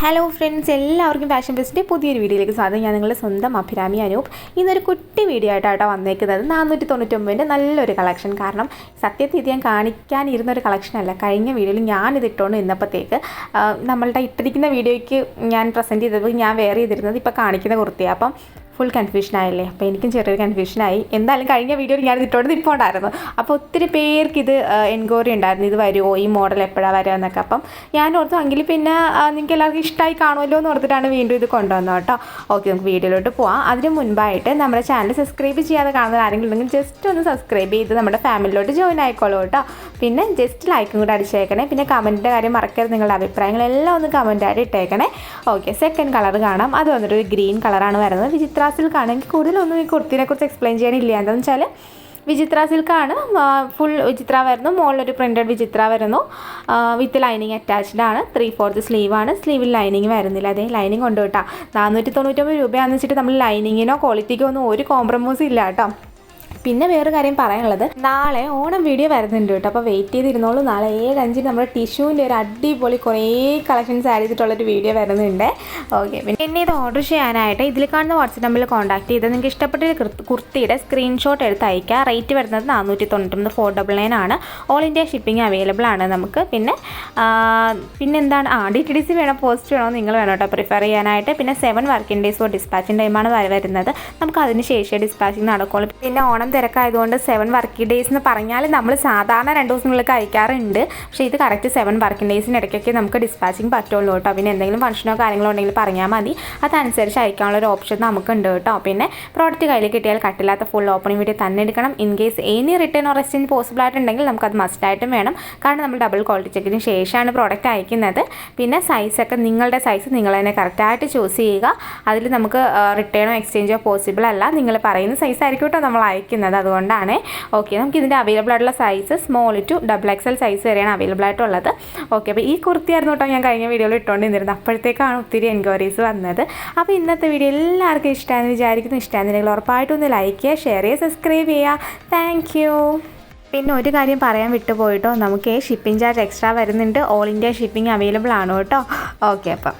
Hello friends, എല്ലാവർക്കും fashion ബെസ്റ്റിൻ്റെ പുതിയൊരു വീഡിയോയിലേക്ക് സ്വാഗതം. ഞാൻ നിങ്ങളുടെ സ്വന്തം അഭിരാമി അനൂപ്. ഇന്നൊരു കുട്ടി വീഡിയോ ആയിട്ടാണ് വന്നേക്കുന്നത്. 499 നല്ലൊരു കളക്ഷൻ. കാരണം സത്യത്തിൽ ഇത് ഞാൻ കാണിക്കാനിരുന്നൊരു കളക്ഷനല്ല. കഴിഞ്ഞ വീഡിയോയിൽ ഞാനിത് ഇട്ടുകൊണ്ട് നിന്നപ്പോഴത്തേക്ക് നമ്മളുടെ ഇട്ടിരിക്കുന്ന വീഡിയോയ്ക്ക് ഞാൻ പ്രസൻറ്റ് ചെയ്തപ്പോൾ ഞാൻ വെയർ ചെയ്തിരുന്നത് ഇപ്പോൾ കാണിക്കുന്ന കുർത്തിയാണ്. അപ്പം ഫുൾ കൺഫ്യൂഷനായില്ലേ? അപ്പോൾ എനിക്കും ചെറിയൊരു കൺഫ്യൂഷനായി. എന്തായാലും കഴിഞ്ഞ വീഡിയോയിൽ ഞാനിത് ഇട്ടുകൊണ്ട് നിൽപ്പുണ്ടായിരുന്നു. അപ്പോൾ ഒത്തിരി പേർക്ക് ഇത് എൻക്വയറി ഉണ്ടായിരുന്നു, ഇത് വരുമോ, ഈ മോഡൽ എപ്പോഴാണ് വരിക എന്നൊക്കെ. അപ്പം ഞാൻ ഓർത്തു എങ്കിൽ പിന്നെ നിങ്ങൾക്ക് എല്ലാവർക്കും ഇഷ്ടമായി കാണുമല്ലോ എന്ന് ഓർത്തിട്ടാണ് വീണ്ടും ഇത് കൊണ്ടുവന്നത് കേട്ടോ. ഓക്കെ, നമുക്ക് വീഡിയോയിലോട്ട് പോകാം. അതിന് മുൻപായിട്ട് നമ്മുടെ ചാനൽ സബ്സ്ക്രൈബ് ചെയ്യാതെ കാണുന്ന ആരെങ്കിലും ഉണ്ടെങ്കിൽ ജസ്റ്റ് ഒന്ന് സബ്സ്ക്രൈബ് ചെയ്ത് നമ്മുടെ ഫാമിലിയിലോട്ട് ജോയിൻ ആയിക്കോളൂ കേട്ടോ. പിന്നെ ജസ്റ്റ് ലൈക്കും കൂടെ അടിച്ചേക്കണേ. പിന്നെ കമൻറ്റിൻ്റെ കാര്യം മറക്കരുത്, നിങ്ങളുടെ അഭിപ്രായങ്ങളെല്ലാം ഒന്ന് കമൻറ്റായിട്ട് ഇട്ടേക്കണേ. ഓക്കെ, സെക്കൻഡ് കളർ കാണാം. അത് വന്നിട്ട് ഒരു ഗ്രീൻ കളറാണ് വരുന്നത്. വിചിത്ര സിൽക്കാണെങ്കിൽ കൂടുതലൊന്നും ഈ കുർത്തിനെ കുറിച്ച് എക്സ്പ്ലെയിൻ ചെയ്യാനില്ല. എന്താണെന്ന് വെച്ചാൽ വിചിത്ര സിൽക്കാണ്, ഫുൾ വിചിത്ര വരുന്നു. മുകളിലൊരു പ്രിൻറ്റഡ് വിചിത്ര വരുന്നു, വിത്ത് ലൈനിങ് അറ്റാച്ച്ഡ് ആണ്. 3/4 സ്ലീവാണ്. സ്ലീവിൽ ലൈനിങ് വരുന്നില്ല. അതേ ലൈനിങ് കൊണ്ട് കേട്ടോ. 499 രൂപയാണെന്ന് വെച്ചിട്ട് നമ്മൾ ലൈനിങ്ങിനോ ക്വാളിറ്റിക്കോ ഒന്നും ഒരു കോംപ്രമൈസും ഇല്ല കേട്ടോ. പിന്നെ വേറൊരു കാര്യം പറയാനുള്ളത്, നാളെ ഓണം വീഡിയോ വരുന്നുണ്ട് കേട്ടോ. അപ്പോൾ വെയിറ്റ് ചെയ്തിരുന്നോളൂ. നാളെ 7:05 നമ്മുടെ ടിഷ്യൂവിൻ്റെ ഒരു അടിപൊളി കുറേ കളക്ഷൻസ് ആഡ് ചെയ്തിട്ടുള്ളൊരു വീഡിയോ വരുന്നുണ്ട്. ഓക്കെ, പിന്നെ ഇത് ഓർഡർ ചെയ്യാനായിട്ട് ഇതിൽ കാണുന്ന വാട്സപ്പ് നമ്പറിൽ കോൺടാക്ട് ചെയ്ത് നിങ്ങൾക്ക് ഇഷ്ടപ്പെട്ട കുർത്തിയുടെ സ്ക്രീൻഷോട്ട് എടുത്ത് അയക്കുക. റേറ്റ് വരുന്നത് 499, 499 ആണ്. ഓൾ ഇന്ത്യ ഷിപ്പിംഗ് അവൈലബിൾ ആണ് നമുക്ക്. പിന്നെന്താണ്, DTDC വേണം, പോസ്റ്റ് വേണോ നിങ്ങൾ വേണം കേട്ടോ പ്രിഫർ ചെയ്യാനായിട്ട്. പിന്നെ 7 വർക്കിംഗ് ഡേയ്സ് ഫോർ ഡിസ്പാച്ചിങ് ടൈമാണ് വരുന്നത്. നമുക്ക് അതിന് ശേഷം ഡിസ്പാച്ചിങ് നടക്കുള്ളൂ. പിന്നെ ഓണം തിരക്കായതുകൊണ്ട് 7 വർക്കിംഗ് ഡേയ്സ് എന്ന് പറഞ്ഞാൽ നമ്മൾ സാധാരണ 2 ദിവസങ്ങളിലൊക്കെ അയക്കാറുണ്ട്. പക്ഷേ ഇത് കറക്റ്റ് 7 വർക്കിംഗ് ഡേയ്സിന് ഇടയ്ക്കൊക്കെ നമുക്ക് ഡിസ്പാച്ചിങ് പറ്റുള്ളൂ കേട്ടോ. പിന്നെ എന്തെങ്കിലും ഫംഗ്ഷനോ കാര്യങ്ങളോ ഉണ്ടെങ്കിൽ പറഞ്ഞാൽ മതി, അതനുസരിച്ച് അയക്കാനുള്ളൊരു ഓപ്ഷൻ നമുക്കുണ്ട് കേട്ടോ. പിന്നെ പ്രോഡക്റ്റ് കയ്യിൽ കിട്ടിയാൽ കട്ടില്ലാത്ത ഫുൾ ഓപ്പണിംഗ് വീഡിയോ തന്നെ എടുക്കണം. In case any written or exchange possible ആയിട്ടുണ്ടെങ്കിൽ നമുക്കത് മസ്റ്റായിട്ടും വേണം. കാരണം നമ്മൾ ഡബിൾ ക്വാളിറ്റി ചെക്കിന് ശേഷമാണ് പ്രോഡക്റ്റ് അയക്കുന്നത്. പിന്നെ സൈസൊക്കെ നിങ്ങളുടെ സൈസ് നിങ്ങൾ തന്നെ കറക്റ്റായിട്ട് ചൂസ് ചെയ്യുക. അതിൽ നമുക്ക് റിട്ടേണോ എക്സ്ചേഞ്ചോ പോസിബിൾ അല്ല. നിങ്ങൾ പറയുന്ന സൈസ് ആയിരിക്കും കേട്ടോ നമ്മൾ അയക്കുന്നത്. അതുകൊണ്ടാണ്. ഓക്കെ, നമുക്ക് ഇതിൻ്റെ അവൈലബിൾ ആയിട്ടുള്ള size small to XXL size വരെയാണ് അവൈലബിൾ ആയിട്ടുള്ളത്. ഓക്കെ, അപ്പോൾ ഈ കുർത്തിയായിരുന്നു കേട്ടോ ഞാൻ കഴിഞ്ഞ വീഡിയോയിൽ ഇട്ടുകൊണ്ടിരുന്നത്. അപ്പോഴത്തേക്കാണ് ഒത്തിരി എൻക്വയറീസ് വന്നത്. അപ്പോൾ ഇന്നത്തെ വീഡിയോ എല്ലാവർക്കും ഇഷ്ടമാണെന്ന് വിചാരിക്കുന്നു. ഇഷ്ടമാണെന്നുണ്ടെങ്കിൽ ഉറപ്പായിട്ടും ഒന്ന് ലൈക്ക് ചെയ്യുക, ഷെയർ ചെയ്യുക, സബ്സ്ക്രൈബ് ചെയ്യുക. Thank you. പിന്നെ ഒരു കാര്യം പറയാൻ വിട്ടുപോയിട്ടോ, നമുക്ക് ഷിപ്പിംഗ് ചാർജ് എക്സ്ട്രാ വരുന്നുണ്ട്. ഓൾ ഇന്ത്യ ഷിപ്പിംഗ് അവൈലബിൾ ആണ് കേട്ടോ. ഓക്കെ, അപ്പം